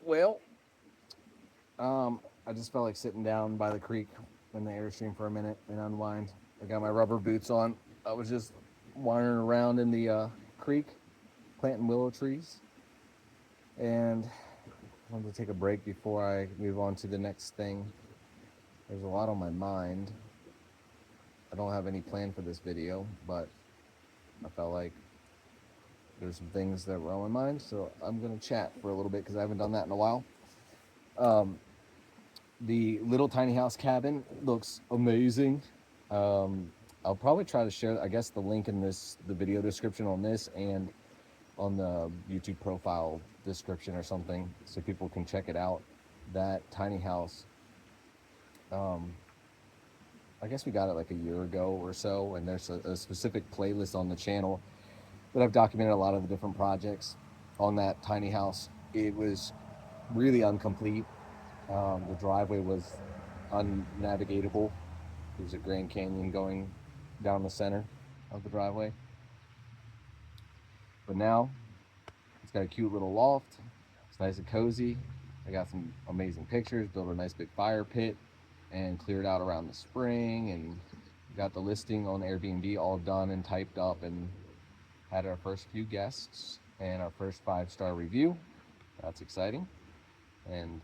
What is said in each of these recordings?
Well, I just felt like sitting down by the creek in the Airstream for a minute and unwind. I got my rubber boots on. I was just wandering around in the creek, planting willow trees, and I wanted to take a break before I move on to the next thing. There's a lot on my mind. I don't have any plan for this video, but I felt like there's some things that were on my mind, so I'm gonna chat for a little bit because I haven't done that in a while. Um, the little tiny house cabin looks amazing. Um, I'll probably try to share, I guess, the link in the video description on this and on the YouTube profile description or something, so people can check it out. That tiny house, um, I guess we got it like a year ago or so, and there's a specific playlist on the channel that I've documented a lot of the different projects on that tiny house. It was really incomplete. The driveway was unnavigatable. There's a Grand Canyon going down the center of the driveway. But now it's got a cute little loft. It's nice and cozy. I got some amazing pictures, built a nice big fire pit, and cleared out around the spring, and got the listing on Airbnb all done and typed up, and had our first few guests and our first 5-star review. That's exciting. And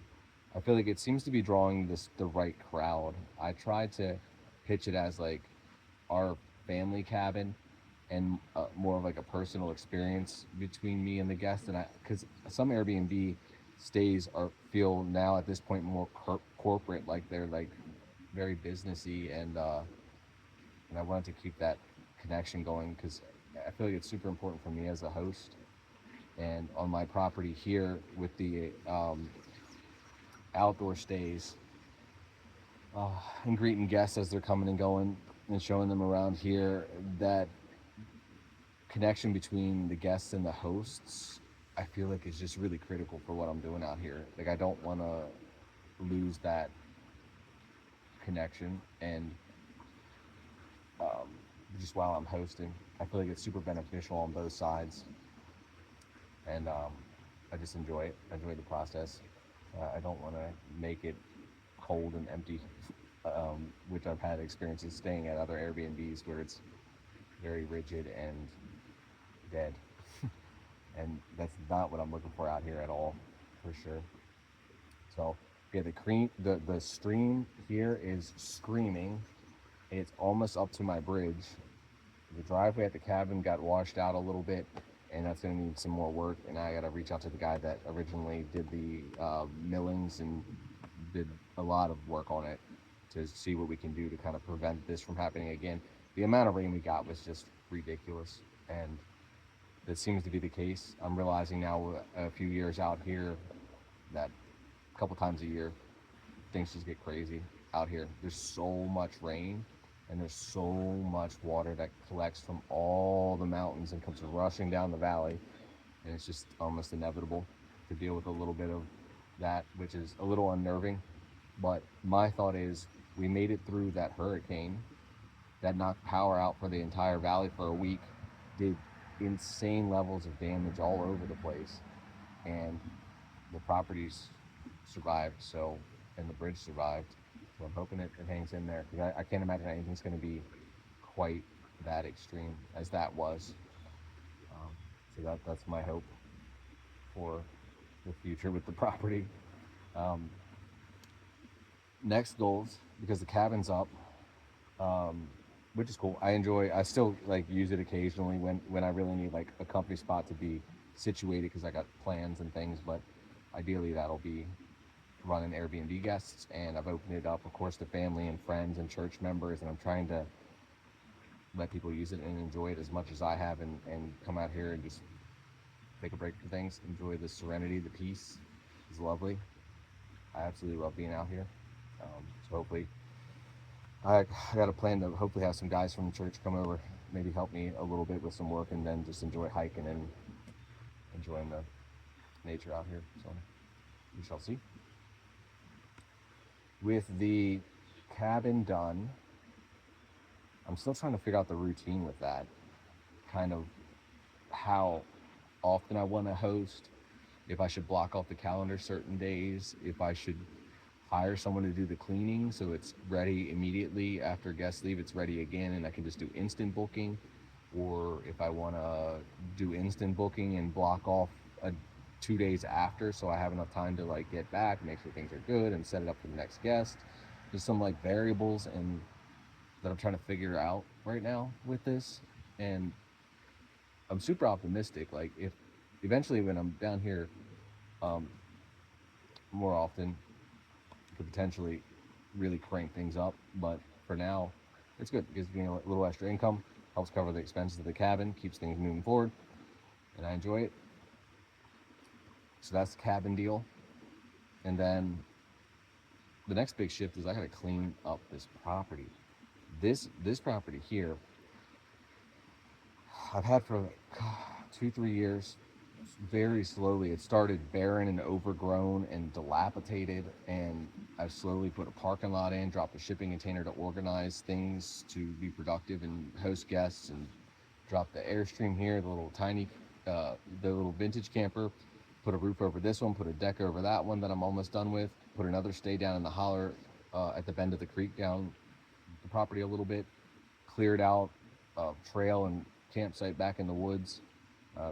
I feel like it seems to be drawing the right crowd. I tried to pitch it as like our family cabin and more of like a personal experience between me and the guest. And because some Airbnb stays are feel now at this point more corporate, like they're like very businessy, and I wanted to keep that connection going because I feel like it's super important for me as a host. And on my property here with the outdoor stays, and greeting guests as they're coming and going and showing them around here, that connection between the guests and the hosts, I feel like is just really critical for what I'm doing out here. Like I don't want to lose that connection, and um, just while I'm hosting, I feel like it's super beneficial on both sides, and I just enjoy it. I enjoy the process. I don't want to make it cold and empty, which I've had experiences staying at other Airbnbs where it's very rigid and dead. And that's not what I'm looking for out here at all, for sure. So yeah, the stream here is screaming. It's almost up to my bridge. The driveway at the cabin got washed out a little bit, and that's going to need some more work. And I got to reach out to the guy that originally did the millings and did a lot of work on it to see what we can do to kind of prevent this from happening again. The amount of rain we got was just ridiculous, and that seems to be the case. I'm realizing now, a few years out here, that a couple times a year, things just get crazy out here. There's so much rain, and there's so much water that collects from all the mountains and comes rushing down the valley, and it's just almost inevitable to deal with a little bit of that, which is a little unnerving. But my thought is, we made it through that hurricane that knocked power out for the entire valley for a week, did insane levels of damage all over the place, and the properties survived. So, and the bridge survived. So I'm hoping it hangs in there, because I can't imagine anything's going to be quite that extreme as that was. So that's my hope for the future with the property. Um, Next goals, because the cabin's up, um, which is cool. I still like use it occasionally when I really need like a comfy spot to be situated, because I got plans and things. But ideally, that'll be running Airbnb guests, and I've opened it up, of course, to family and friends and church members, and I'm trying to let people use it and enjoy it as much as I have, and come out here and just take a break from things, enjoy the serenity, the peace is lovely. I absolutely love being out here. So hopefully, I got a plan to hopefully have some guys from the church come over, maybe help me a little bit with some work, and then just enjoy hiking and enjoying the nature out here. So we shall see. With the cabin done, I'm still trying to figure out the routine with that, kind of how often I want to host, if I should block off the calendar certain days, if I should hire someone to do the cleaning so it's ready immediately after guests leave, it's ready again and I can just do instant booking, or if I want to do instant booking and block off 2 days after so I have enough time to like get back, make sure things are good, and set it up for the next guest. There's some like variables and that I'm trying to figure out right now with this, and I'm super optimistic. Like if eventually when I'm down here um, more often, could potentially really crank things up. But for now, it's good. It gives me a little extra income, helps cover the expenses of the cabin, keeps things moving forward, and I enjoy it. So that's the cabin deal. And then the next big shift is I gotta clean up this property. This property here, I've had for 2-3 years. Very slowly, it started barren and overgrown and dilapidated, and I've slowly put a parking lot in, dropped a shipping container to organize things to be productive and host guests, and dropped the Airstream here, the little tiny the little vintage camper, put a roof over this one, put a deck over that one that I'm almost done with, put another stay down in the holler at the bend of the creek down the property a little bit, cleared out a trail and campsite back in the woods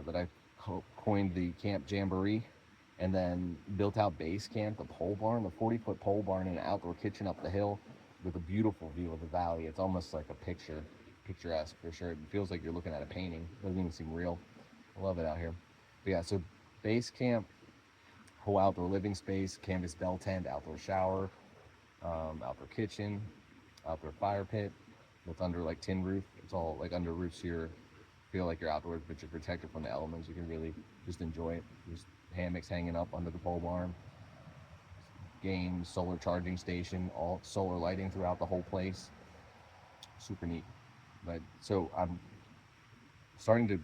that I coined the Camp Jamboree, and then built out base camp, the pole barn, the 40-foot pole barn, and an outdoor kitchen up the hill with a beautiful view of the valley. It's almost like a picturesque for sure. It feels like you're looking at a painting. It doesn't even seem real. I love it out here. But yeah, so base camp, whole outdoor living space, canvas bell tent, outdoor shower, outdoor kitchen, outdoor fire pit. It's under like tin roof. It's all like under roofs here. Feel like you're outdoors, but you're protected from the elements. You can really just enjoy it. There's hammocks hanging up under the pole barn, games, solar charging station, all solar lighting throughout the whole place. Super neat. But so I'm starting to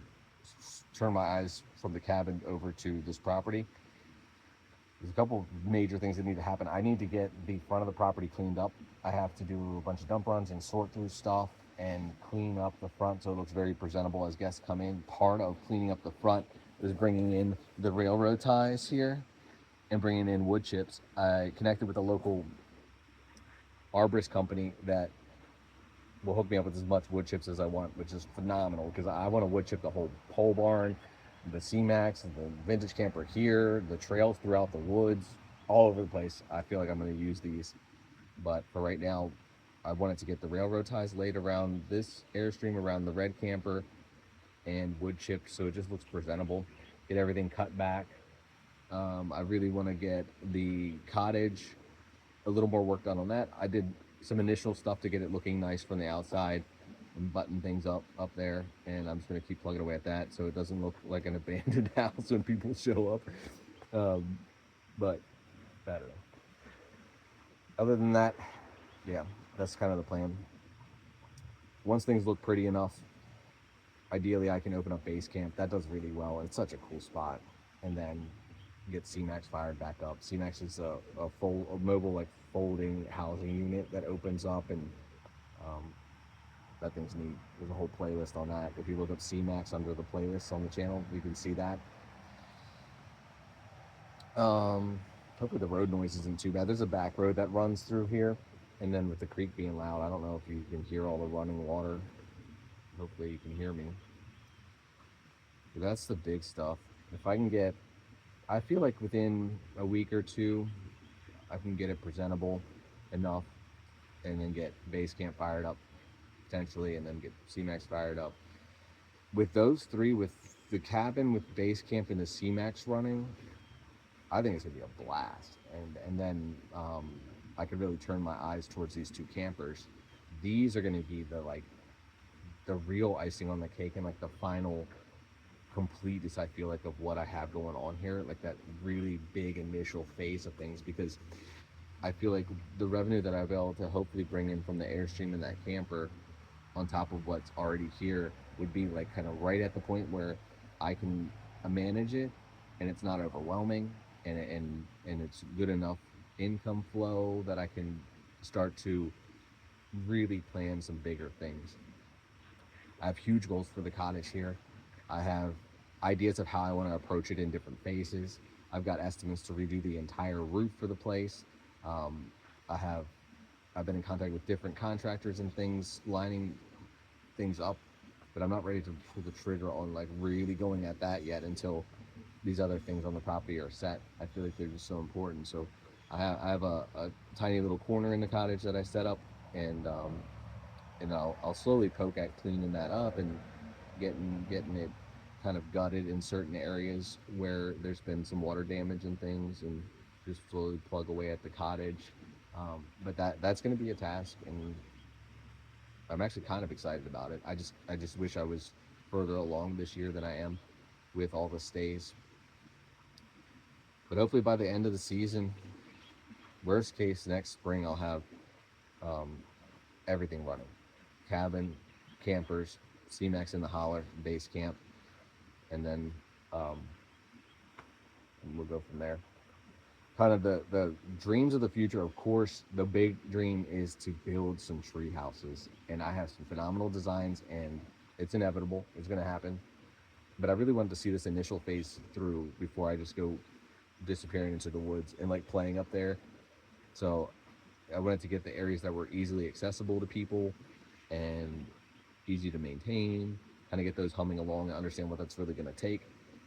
turn my eyes from the cabin over to this property. There's a couple major things that need to happen. I need to get the front of the property cleaned up. I have to do a bunch of dump runs and sort through stuff and clean up the front so it looks very presentable as guests come in. Part of cleaning up the front is bringing in the railroad ties here and bringing in wood chips. I connected with a local arborist company that will hook me up with as much wood chips as I want, which is phenomenal because I want to wood chip the whole pole barn, the C-Max, the vintage camper here, the trails throughout the woods, all over the place. I feel like I'm going to use these, but for right now, I wanted to get the railroad ties laid around this Airstream, around the red camper, and wood chipped so it just looks presentable. Get everything cut back. I really want to get the cottage a little more work done on that. I did some initial stuff to get it looking nice from the outside and button things up there, and I'm just going to keep plugging away at that so it doesn't look like an abandoned house when people show up. But better. Other than that, yeah, that's kind of the plan. Once things look pretty enough, ideally I can open up base camp. That does really well. It's such a cool spot. And then get C-Max fired back up. C-Max is a mobile like folding housing unit that opens up, and that thing's neat. There's a whole playlist on that. If you look up C-Max under the playlists on the channel, you can see that. Hopefully the road noise isn't too bad. There's a back road that runs through here, and then with the creek being loud, I don't know if you can hear all the running water. Hopefully you can hear me. But that's the big stuff. If I can get, I feel like within a week or two, I can get it presentable enough, and then get base camp fired up potentially, and then get C-Max fired up. With those three, with the cabin, with base camp, and the C-Max running, I think it's gonna be a blast. And then I could really turn my eyes towards these two campers. These are gonna be the real icing on the cake, and like the final completeness, I feel like, of what I have going on here, like that really big initial phase of things, because I feel like the revenue that I'll be able to hopefully bring in from the Airstream and that camper on top of what's already here would be like kind of right at the point where I can manage it and it's not overwhelming, and it's good enough income flow that I can start to really plan some bigger things. I have huge goals for the cottage here. I have ideas of how I want to approach it in different phases. I've got estimates to redo the entire roof for the place. Um, I have I've been in contact with different contractors and things, lining things up, but I'm not ready to pull the trigger on like really going at that yet until these other things on the property are set. I feel like they're just so important. So I have a tiny little corner in the cottage that I set up, and I'll slowly poke at cleaning that up and getting it kind of gutted in certain areas where there's been some water damage and things, and just slowly plug away at the cottage. But that's going to be a task, and I'm actually kind of excited about it. I just wish I was further along this year than I am with all the stays. But hopefully by the end of the season, worst case next spring, I'll have um, everything running: cabin, campers, CMAX in the holler, base camp, and then um, we'll go from there. Kind of the dreams of the future, of course, the big dream is to build some tree houses. And I have some phenomenal designs, and it's inevitable. It's going to happen. But I really wanted to see this initial phase through before I just go disappearing into the woods and like playing up there. So I wanted to get the areas that were easily accessible to people and easy to maintain, kind of get those humming along and understand what that's really going to take.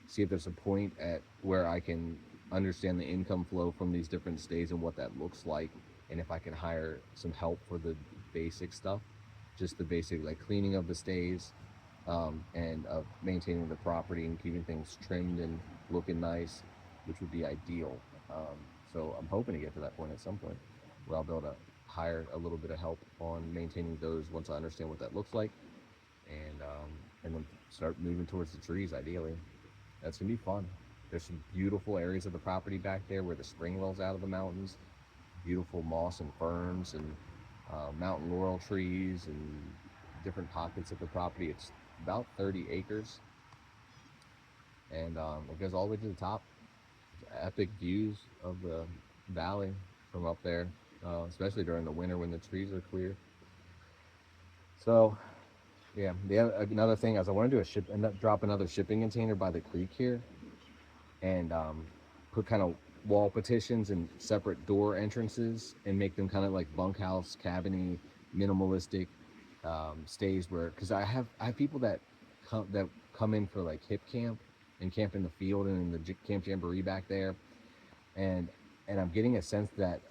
See if there's a point at where I can understand the income flow from these different stays and what that looks like, and if I can hire some help for the basic stuff, just the basic like cleaning of the stays, and of maintaining the property and keeping things trimmed and looking nice, which would be ideal. So I'm hoping to get to that point at some point where I'll be able to hire a little bit of help on maintaining those once I understand what that looks like, and then start moving towards the trees. Ideally, that's gonna be fun. There's some beautiful areas of the property back there where the spring wells out of the mountains, beautiful moss and ferns and mountain laurel trees and different pockets of the property. It's about 30 acres, and it goes all the way to the top. Epic views of the valley from up there, especially during the winter when the trees are clear. So, yeah, another thing is I want to do drop another shipping container by the creek here, and put kind of wall petitions and separate door entrances and make them kind of like bunkhouse, cabiny, minimalistic stays. Where, because I have people that come in for like hip camp and camp in the field and in the camp jamboree back there, and I'm getting a sense that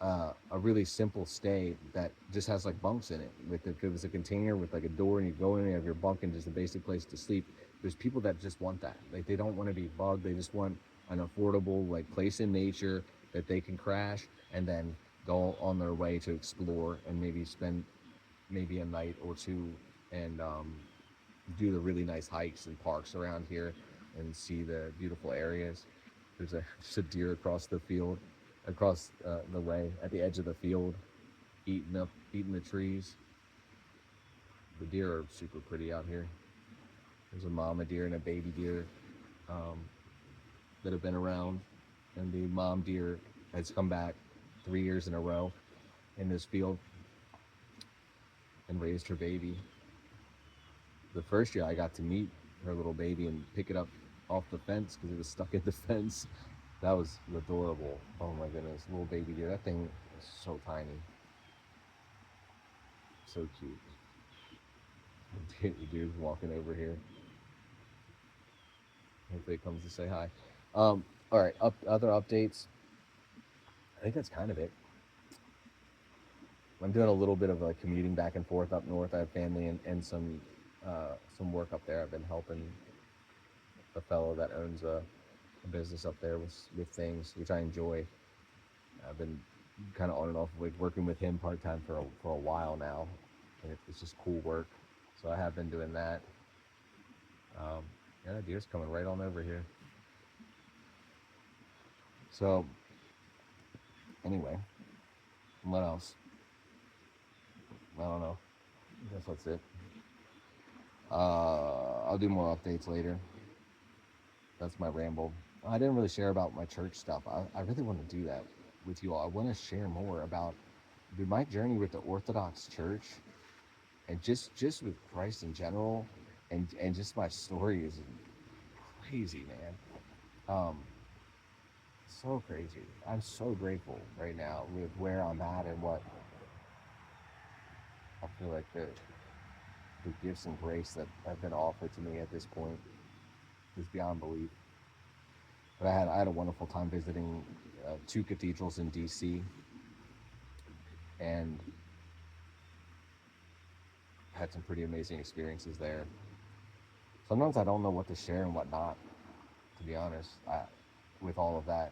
a really simple stay that just has like bunks in it, with if it was a container with like a door and you go in and you have your bunk and just a basic place to sleep. There's people that just want that. Like, they don't want to be bugged. They just want an affordable like place in nature that they can crash and then go on their way to explore and maybe spend maybe a night or two, and do the really nice hikes and parks around here and see the beautiful areas. There's just a deer across the field, across the way at the edge of the field, eating the trees. The deer are super pretty out here. There's a mama deer and a baby deer um, that have been around, and the mom deer has come back 3 years in a row in this field and raised her baby. The first year I got to meet her little baby and pick it up off the fence because it was stuck in the fence. That was adorable. Oh my goodness, little baby deer. That thing is so tiny, so cute. The deer's walking over here. Hopefully it comes to say hi. All right, other updates. I think that's kind of it. I'm doing a little bit of commuting back and forth up north. I have family and some work up there. I've been helping a fellow that owns a business up there with things, which I enjoy. I've been kind of on and off like working with him part time for a while now, and it's just cool work. So I have been doing that. Yeah, deer's coming right on over here. So anyway, what else? I don't know. I guess that's it. I'll do more updates later. That's my ramble. I didn't really share about my church stuff. I really want to do that with you all. I want to share more about my journey with the Orthodox Church, and just with Christ in general, and just my story is crazy, man. so crazy. I'm so grateful right now with where I'm at and what I feel like the gifts and grace that have been offered to me at this point is beyond belief. But I had a wonderful time visiting two cathedrals in D.C. and had some pretty amazing experiences there. Sometimes I don't know what to share and what not, to be honest. With all of that,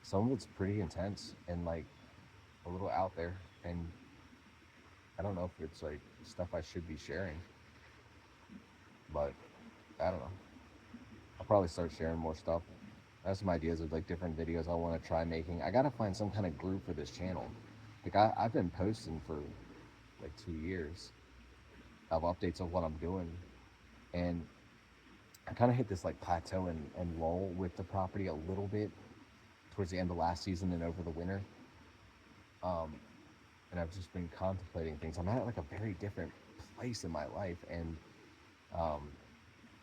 some of it's pretty intense and like a little out there, and I don't know if it's like stuff I should be sharing, but I don't know. I'll probably start sharing more stuff. I have some ideas of like different videos I want to try making. I gotta find some kind of group for this channel. Like I've been posting for like 2 years of updates of what I'm doing, and I kind of hit this like plateau and lull with the property a little bit towards the end of last season and over the winter. Um, and I've just been contemplating things. I'm at like a very different place in my life and um,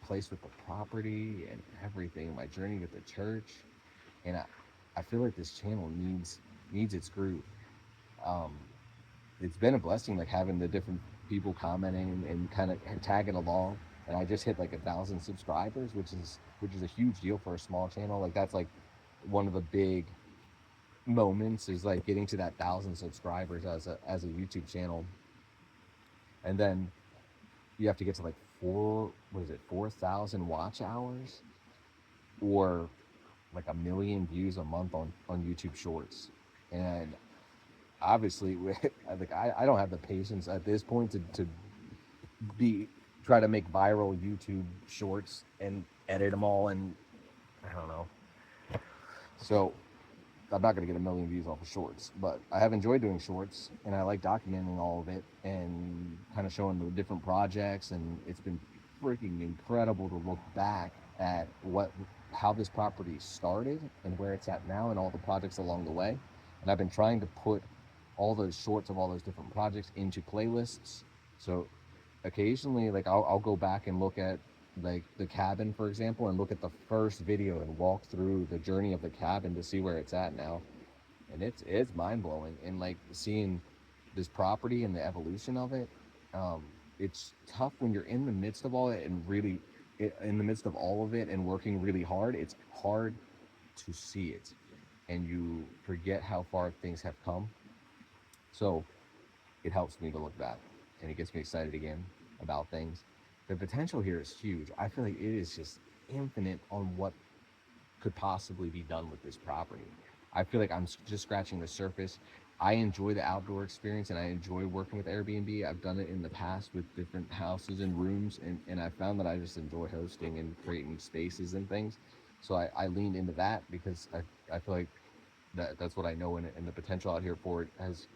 place with the property and everything. My journey with the church, and I feel like this channel needs its groove. Um, it's been a blessing, like having the different people commenting and kind of tagging along. And I just hit like 1,000 subscribers, which is a huge deal for a small channel. Like that's like one of the big moments is like getting to that 1,000 subscribers as a YouTube channel, and then you have to get to like 4,000 watch hours or like 1 million views a month on YouTube Shorts, and obviously like I don't have the patience at this point to be try to make viral YouTube Shorts and edit them all, and I don't know. So I'm not going to get 1 million views off of shorts, but I have enjoyed doing shorts and I like documenting all of it and kind of showing the different projects. And it's been freaking incredible to look back at how this property started and where it's at now and all the projects along the way. And I've been trying to put all those shorts of all those different projects into playlists. So occasionally, like I'll go back and look at like the cabin, for example, and look at the first video and walk through the journey of the cabin to see where it's at now. And it's mind blowing. And like seeing this property and the evolution of it, um, it's tough when you're in the midst of all it and really in the midst of all of it and working really hard. It's hard to see it, and you forget how far things have come. So it helps me to look back and it gets me excited again about things. The potential here is huge. I feel like it is just infinite on what could possibly be done with this property. I feel like I'm just scratching the surface. I enjoy the outdoor experience and I enjoy working with Airbnb. I've done it in the past with different houses and rooms, and I found that I just enjoy hosting and creating spaces and things. So I leaned into that because I feel like that's what I know in it, and the potential out here for it has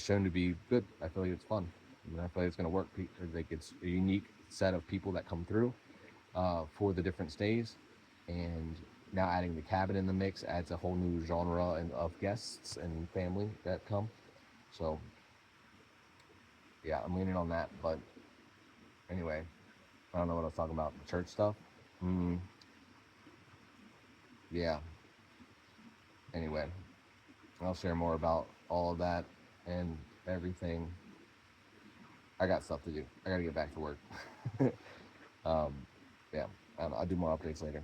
shown to be good. I feel like it's fun. And I feel like it's going to work. Like it's a unique set of people that come through for the different stays, and now adding the cabin in the mix adds a whole new genre and of guests and family that come. So yeah, I'm leaning on that. But anyway, I don't know what I was talking about. The church stuff. Mm, yeah. Anyway, I'll share more about all of that and everything. I got stuff to do. I got to get back to work. um, yeah, I'll do more updates later.